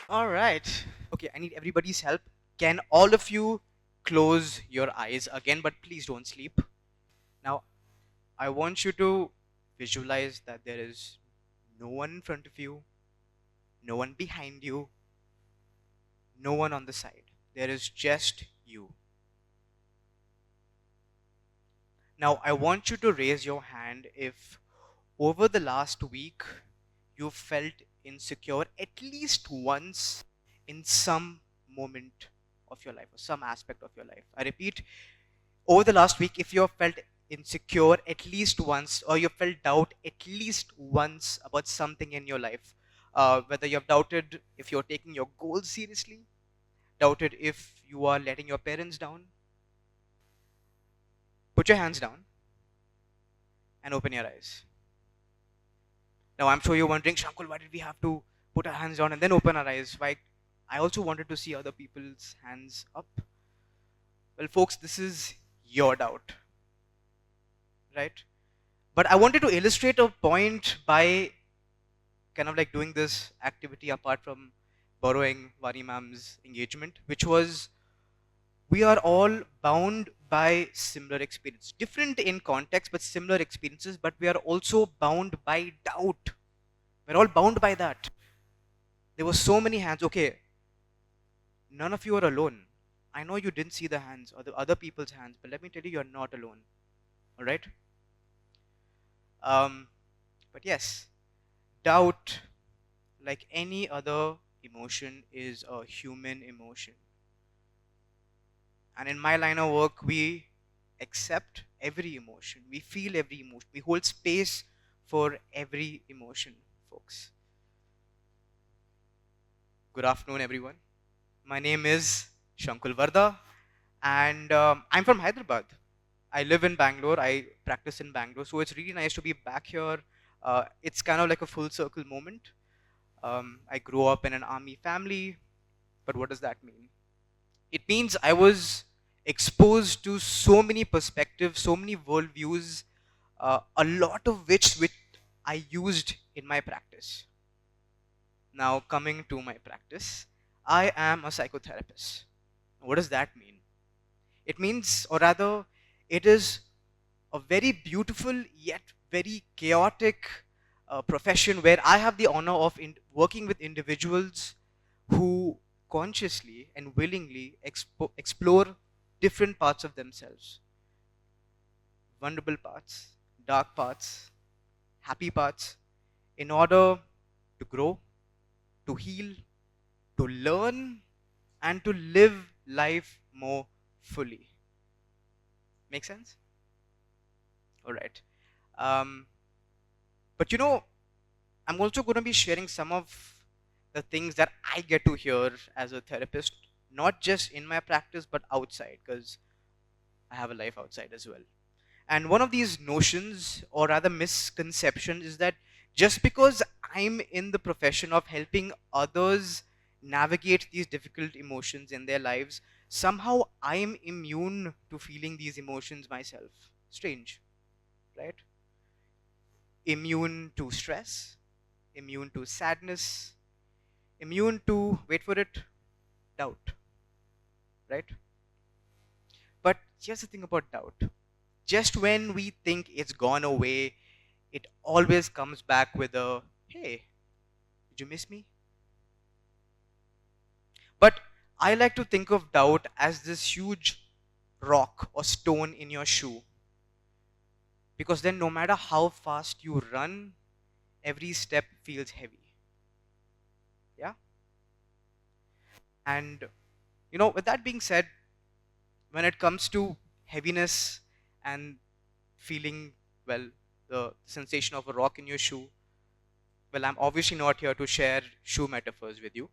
All right. Okay, I need everybody's help. Can all of you close your eyes again, but please don't sleep. Now, I want you to visualize that there is no one in front of you, no one behind you, no one on the side. There is just you. Now, I want you to raise your hand if over the last week you felt insecure at least once in some moment of your life or some aspect of your life. I repeat, over the last week, if you have felt insecure at least once or you felt doubt at least once about something in your life, whether you have doubted if you're taking your goals seriously, doubted if you are letting your parents down, put your hands down and open your eyes. Now, I'm sure you're wondering, Shankul, why did we have to put our hands down and then open our eyes? Why? I also wanted to see other people's hands up. Well, folks, this is your doubt, right? But I wanted to illustrate a point by kind of like doing this activity apart from borrowing Vani ma'am's engagement, which was we are all bound by similar experiences, different in context, but similar experiences, but we are also bound by doubt. We're all bound by that. There were so many hands. Okay, none of you are alone. I know you didn't see the hands or the other people's hands, but let me tell you, you're not alone. All right? Um, but yes, doubt, like any other emotion, is a human emotion. And in my line of work, we accept every emotion. We feel every emotion. We hold space for every emotion, folks. Good afternoon, everyone. My name is Shankul Varada, and I'm from Hyderabad. I live in Bangalore. I practice in Bangalore, so it's really nice to be back here. It's kind of like a full circle moment. I grew up in an army family, but what does that mean? It means I was exposed to so many perspectives, so many worldviews, a lot of which I used in my practice. Now, coming to my practice, I am a psychotherapist. What does that mean? It means, or rather, it is a very beautiful yet very chaotic profession where I have the honor of working with individuals who consciously and willingly explore different parts of themselves, vulnerable parts, dark parts, happy parts, in order to grow, to heal, to learn, and to live life more fully. Make sense? All right. Um, but I'm also going to be sharing some of the things that I get to hear as a therapist, not just in my practice, but outside, because I have a life outside as well. And one of these notions, or rather misconceptions, is that just because I'm in the profession of helping others navigate these difficult emotions in their lives, somehow I'm immune to feeling these emotions myself. Strange, right? Immune to stress, immune to sadness, immune to, wait for it, doubt, right? But here's the thing about doubt. Just when we think it's gone away, it always comes back with a, hey, did you miss me? But I like to think of doubt as this huge rock or stone in your shoe. Because then, no matter how fast you run, every step feels heavy. Yeah? And, with that being said, when it comes to heaviness and feeling, well, the sensation of a rock in your shoe, well, I'm obviously not here to share shoe metaphors with you.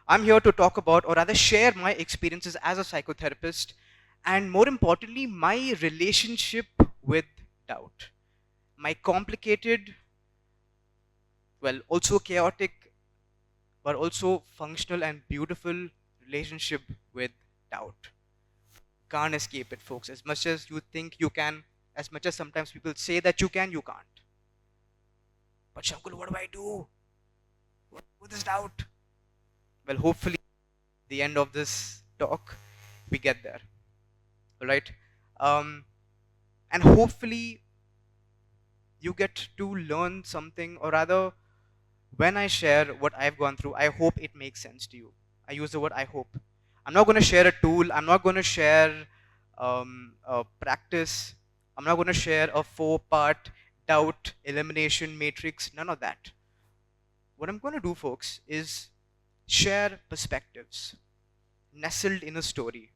I'm here to talk about, or rather, share my experiences as a psychotherapist, and more importantly, my relationship with doubt. My complicated, well, also chaotic, but also functional and beautiful relationship with doubt. Can't escape it, folks. As much as you think you can, as much as sometimes people say that you can, you can't. But Shankul, what do I do? What with this doubt? Well, hopefully, the end of this talk, we get there. All right. Um, and hopefully, you get to learn something, or rather, when I share what I've gone through, I hope it makes sense to you. I use the word I hope. I'm not going to share a tool. I'm not going to share a practice. I'm not going to share a 4-part doubt elimination matrix. None of that. What I'm going to do, folks, is share perspectives nestled in a story.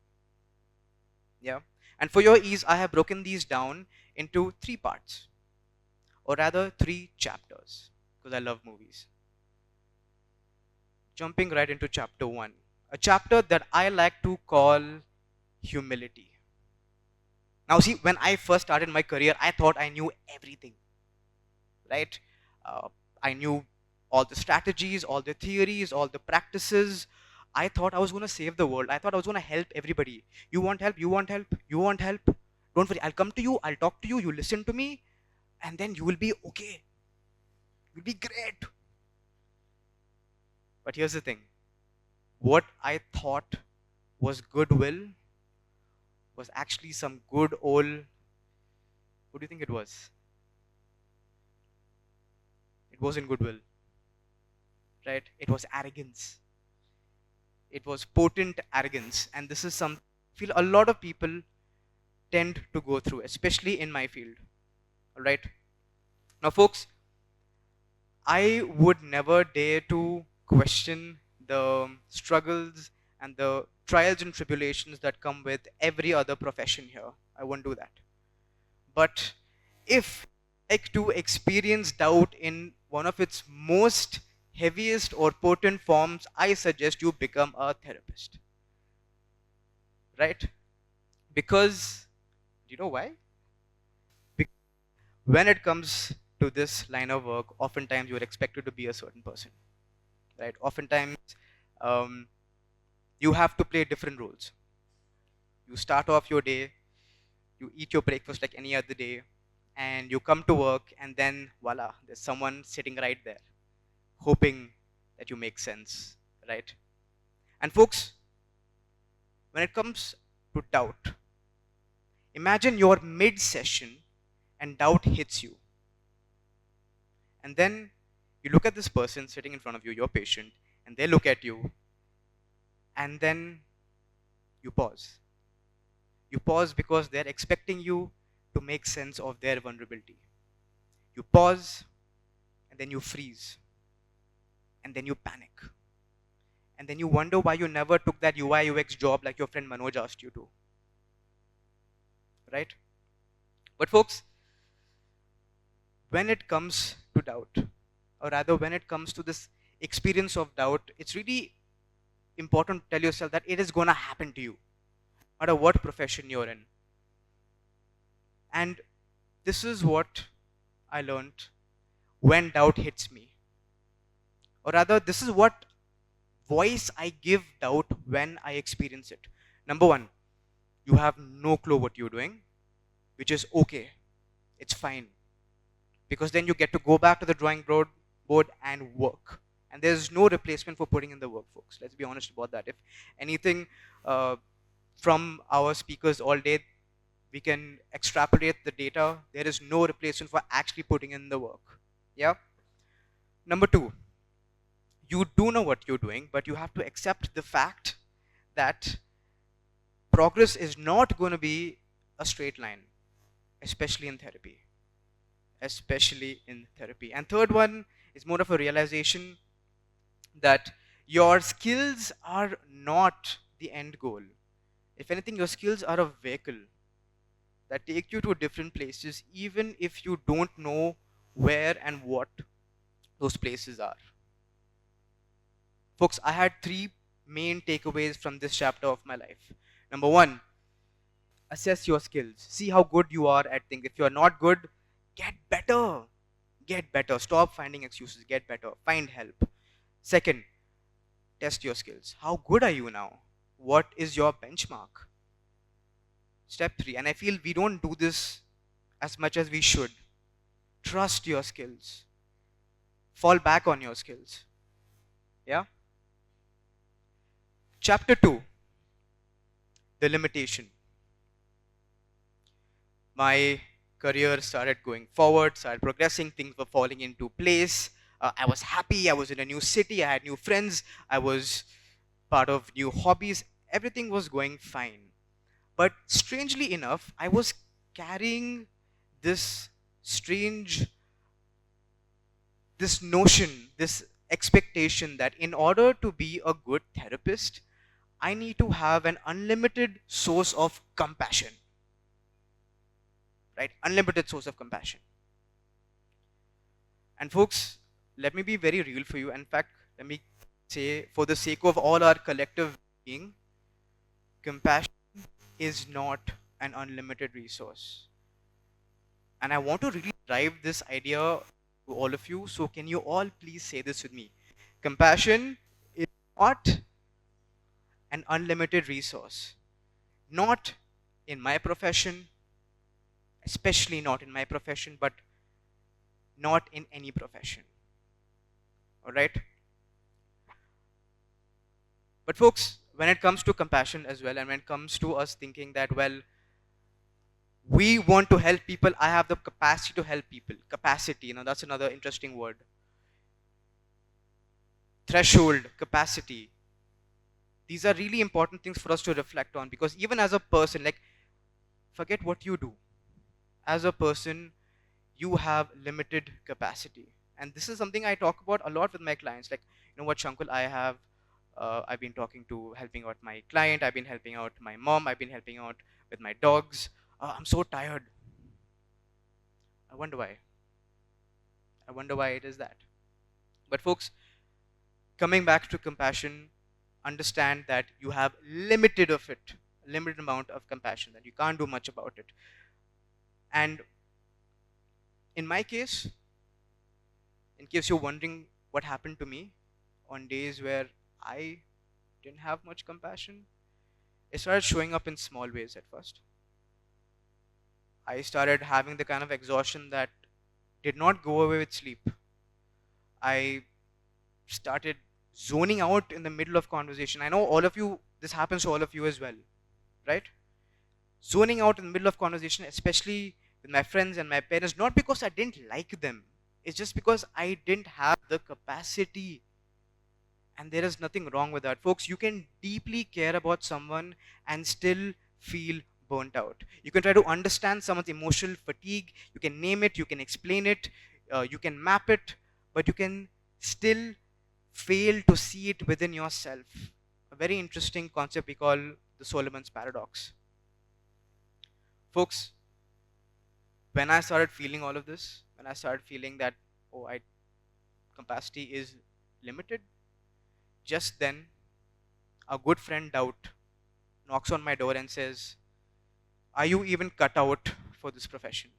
Yeah. And for your ease, I have broken these down into 3 parts, or rather 3 chapters, because I love movies. Jumping right into chapter 1, a chapter that I like to call humility. Now, see, when I first started my career, I thought I knew everything, right? Uh, I knew all the strategies, all the theories, all the practices. I thought I was going to save the world. I thought I was going to help everybody. You want help? You want help? You want help? Don't worry. I'll come to you. I'll talk to you. You listen to me. And then you will be okay. You'll be great. But here's the thing, what I thought was goodwill was actually some good old, what do you think it was? It wasn't goodwill, right? It was arrogance. It was potent arrogance. And this is something I feel a lot of people tend to go through, especially in my field. All right. Now, folks, I would never dare to question the struggles and the trials and tribulations that come with every other profession here. I won't do that. But if like to experience doubt in one of its most heaviest or potent forms, I suggest you become a therapist. Right? Because, do you know why? Because when it comes to this line of work, oftentimes you're expected to be a certain person. Right? Oftentimes, um, you have to play different roles. You start off your day, you eat your breakfast like any other day, and you come to work, and then voila, there's someone sitting right there hoping that you make sense, right? And folks, when it comes to doubt, imagine you're mid session and doubt hits you. And then you look at this person sitting in front of you, your patient, and they look at you, and then you pause. You pause because they're expecting you to make sense of their vulnerability. You pause, and then you freeze, and then you panic. And then you wonder why you never took that UI UX job like your friend Manoj asked you to. Right? But folks, when it comes to doubt, or rather when it comes to this experience of doubt, it's really important to tell yourself that it is going to happen to you, no matter what profession you're in. And this is what I learned when doubt hits me. Or rather, this is what voice I give doubt when I experience it. Number one, you have no clue what you're doing, which is okay. It's fine. Because then you get to go back to the drawing board and work. And there's no replacement for putting in the work, folks. Let's be honest about that. If anything from our speakers all day, we can extrapolate the data. There is no replacement for actually putting in the work. Yeah. Number two, you do know what you're doing, but you have to accept the fact that progress is not going to be a straight line, especially in therapy. Especially in therapy. And third one is more of a realization that your skills are not the end goal. If anything, your skills are a vehicle that take you to different places, even if you don't know where and what those places are. Folks, I had 3 main takeaways from this chapter of my life. Number one, assess your skills. See how good you are at things. If you're not good, get better. Get better. Stop finding excuses. Get better. Find help. Second, test your skills. How good are you now? What is your benchmark? Step 3, and I feel we don't do this as much as we should. Trust your skills. Fall back on your skills. Yeah? Chapter 2, the limitation. My career started going forward, started progressing, things were falling into place. I was happy, I was in a new city, I had new friends, I was part of new hobbies, everything was going fine. But strangely enough, I was carrying this strange, this notion, this expectation that in order to be a good therapist, I need to have an unlimited source of compassion, right? Unlimited source of compassion. And folks, let me be very real for you. In fact, let me say, for the sake of all our collective being, compassion is not an unlimited resource. And I want to really drive this idea to all of you. So, can you all please say this with me? Compassion is not an unlimited resource. Not in my profession, especially not in my profession, but not in any profession. All right? But folks, when it comes to compassion as well, and when it comes to us thinking that, well, we want to help people, I have the capacity to help people. Capacity, that's another interesting word. Threshold, capacity. These are really important things for us to reflect on, because even as a person, like, forget what you do. As a person, you have limited capacity. And this is something I talk about a lot with my clients. Like, you know what, Shankul, I've been talking to, helping out my client, I've been helping out my mom, I've been helping out with my dogs. I'm so tired. I wonder why. I wonder why it is that. But folks, coming back to compassion, understand that you have limited of it, limited amount of compassion, that you can't do much about it. And in my case, in case you're wondering what happened to me on days where I didn't have much compassion, it started showing up in small ways at first. I started having the kind of exhaustion that did not go away with sleep. I started zoning out in the middle of conversation. I know all of you, this happens to all of you as well, right? Zoning out in the middle of conversation, especially with my friends and my parents, not because I didn't like them, it's just because I didn't have the capacity. And there is nothing wrong with that. Folks, you can deeply care about someone and still feel burnt out. You can try to understand someone's emotional fatigue, you can name it, you can explain it, you can map it, but you can still fail to see it within yourself. A very interesting concept we call the Solomon's paradox. Folks, when I started feeling all of this, when I started feeling that, oh, I capacity is limited, just then a good friend Doubt knocks on my door and says, are you even cut out for this profession?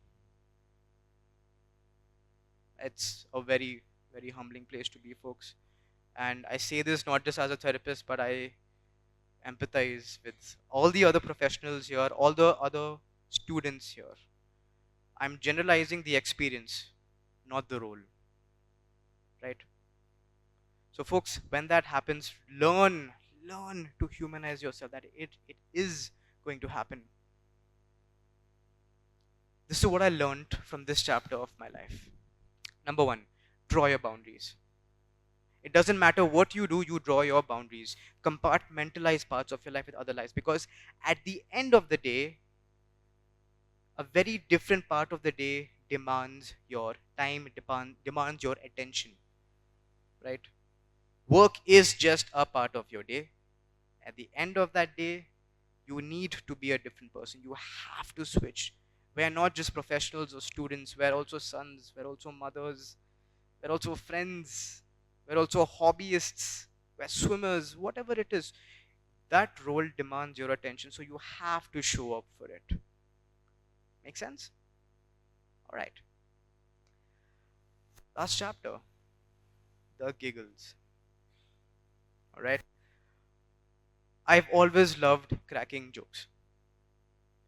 It's a very, very humbling place to be, folks. And I say this not just as a therapist, but I empathize with all the other professionals here, all the other students here. I'm generalizing the experience, not the role, right? So, folks, when that happens, learn to humanize yourself, that it is going to happen. This is what I learned from this chapter of my life. Number one, draw your boundaries. It doesn't matter what you do, you draw your boundaries. Compartmentalize parts of your life with other lives, because at the end of the day, a very different part of the day demands your time, demands your attention, right? Work is just a part of your day. At the end of that day, you need to be a different person. You have to switch. We are not just professionals or students, we're also sons, we're also mothers, we're also friends, we're also hobbyists, we're swimmers, whatever it is. That role demands your attention, so you have to show up for it. Make sense? All right. Last chapter, the giggles. All right. I've always loved cracking jokes.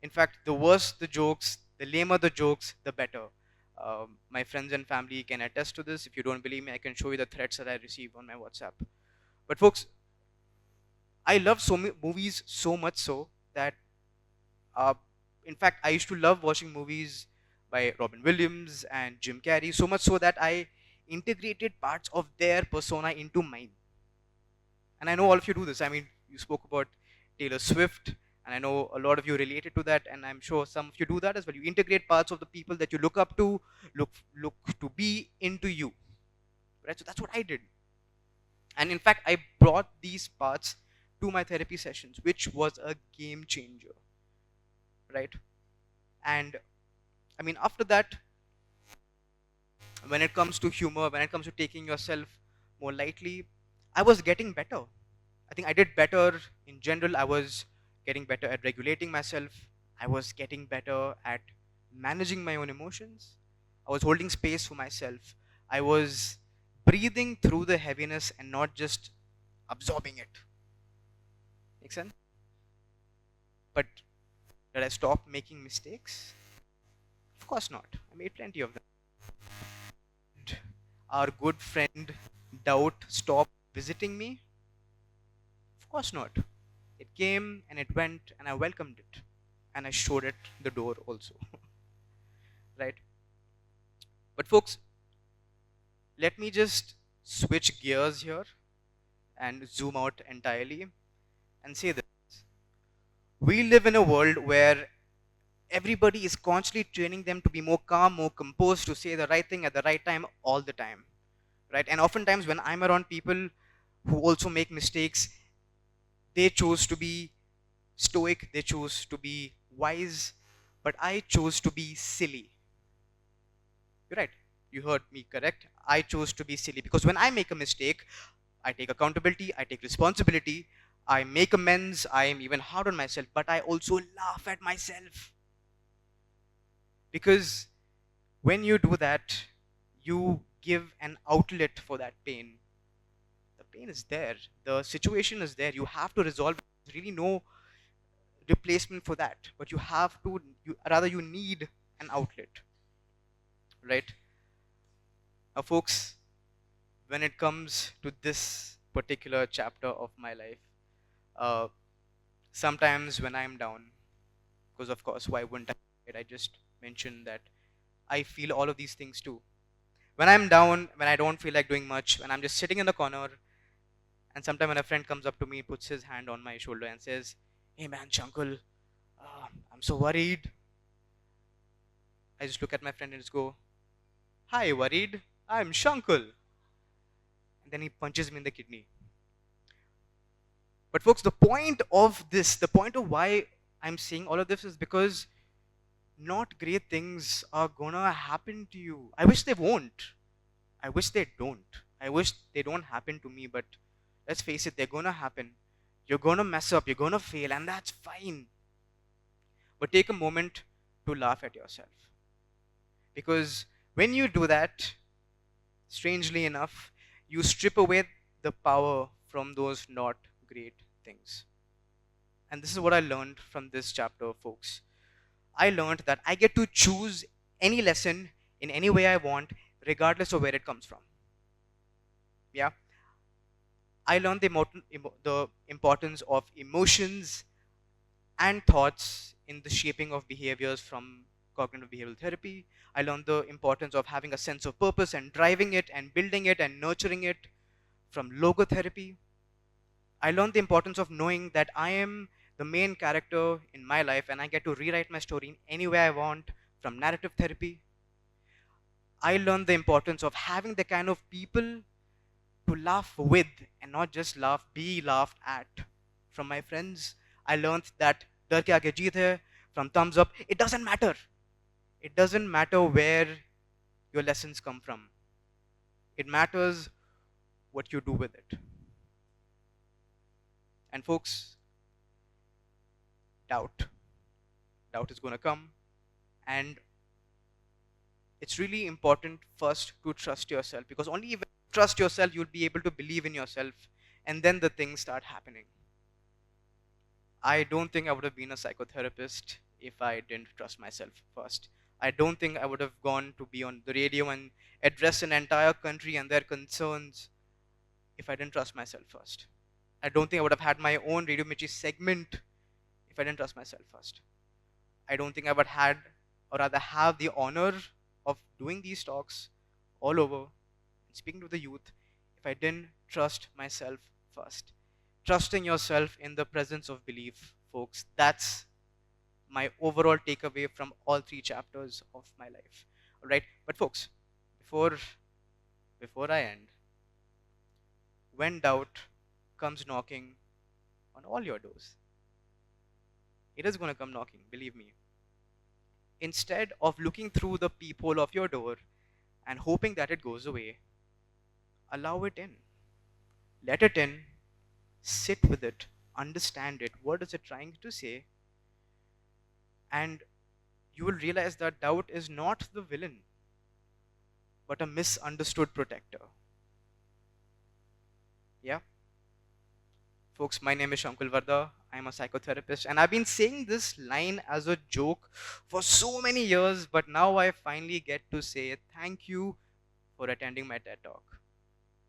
In fact, the worse the jokes, the lamer the jokes, the better. My friends and family can attest to this. If you don't believe me, I can show you the threats that I receive on my WhatsApp. But folks, I love movies so much so that, uh, in fact, I used to love watching movies by Robin Williams and Jim Carrey so much so that I integrated parts of their persona into mine. And I know all of you do this. I mean, you spoke about Taylor Swift, and I know a lot of you related to that, and I'm sure some of you do that as well. You integrate parts of the people that you look up to, look to be into you, right? So that's what I did, and in fact, I brought these parts to my therapy sessions, which was a game changer, right? And I mean, after that, when it comes to humor, when it comes to taking yourself more lightly, I was getting better. I think I did better in general. I was getting better at regulating myself. I was getting better at managing my own emotions. I was holding space for myself. I was breathing through the heaviness and not just absorbing it. Make sense? But did I stop making mistakes? Of course not. I made plenty of them. Did our good friend doubt stop visiting me? Of course not. It came and it went, and I welcomed it. And I showed it the door also. Right? But, folks, let me just switch gears here and zoom out entirely and say this. We live in a world where everybody is constantly training them to be more calm, more composed, to say the right thing at the right time all the time. Right? And oftentimes, when I'm around people who also make mistakes, they chose to be stoic, they chose to be wise, but I chose to be silly. You're right. You heard me correct. I chose to be silly because when I make a mistake, I take accountability, I take responsibility, I make amends, I am even hard on myself, but I also laugh at myself. Because when you do that, you give an outlet for that pain. The pain is there, the situation is there, you have to resolve it. There's really no replacement for that, but you have to, rather, you need an outlet, right? Now, folks, when it comes to this particular chapter of my life, uh, sometimes when I'm down, because of course, why wouldn't I? Right? I just mentioned that I feel all of these things too. When I'm down, when I don't feel like doing much, when I'm just sitting in the corner, and sometimes when a friend comes up to me, puts his hand on my shoulder and says, "Hey man, Shankul, I'm so worried." I just look at my friend and just go, "Hi, worried? I'm Shankul." And then he punches me in the kidney. But folks, the point of this, the point of why I'm saying all of this is because not great things are gonna happen to you. I wish they won't. I wish they don't. I wish they don't happen to me, but let's face it, they're gonna happen. You're gonna mess up, you're gonna fail, and that's fine. But take a moment to laugh at yourself. Because when you do that, strangely enough, you strip away the power from those not great things. And this is what I learned from this chapter, folks. I learned that I get to choose any lesson in any way I want, regardless of where it comes from. Yeah. I learned the importance of emotions and thoughts in the shaping of behaviors from cognitive behavioral therapy. I learned the importance of having a sense of purpose and driving it and building it and nurturing it from logotherapy. I learned the importance of knowing that I am the main character in my life and I get to rewrite my story in any way I want from narrative therapy. I learned the importance of having the kind of people to laugh with and not just laugh, be laughed at. From my friends, I learned that डर के आगे जीत है, from thumbs up. It doesn't matter. It doesn't matter where your lessons come from. It matters what you do with it. And folks, doubt. Doubt is going to come. And it's really important first to trust yourself, because only if you trust yourself, you'll be able to believe in yourself. And then the things start happening. I don't think I would have been a psychotherapist if I didn't trust myself first. I don't think I would have gone to be on the radio and address an entire country and their concerns if I didn't trust myself first. I don't think I would have had my own Radio Mirchi segment if I didn't trust myself first. I don't think I would had or rather have the honor of doing these talks all over and speaking to the youth if I didn't trust myself first. Trusting yourself in the presence of belief, folks, that's my overall takeaway from all three chapters of my life. All right, but folks, before before I end, when doubt comes knocking on all your doors, it is going to come knocking, believe me. Instead of looking through the peephole of your door and hoping that it goes away, allow it in. Let it in, sit with it, understand it. What is it trying to say? And you will realize that doubt is not the villain, but a misunderstood protector. Yeah? Folks, my name is Shankul Varda. I'm a psychotherapist, and I've been saying this line as a joke for so many years, but now I finally get to say thank you for attending my TED Talk.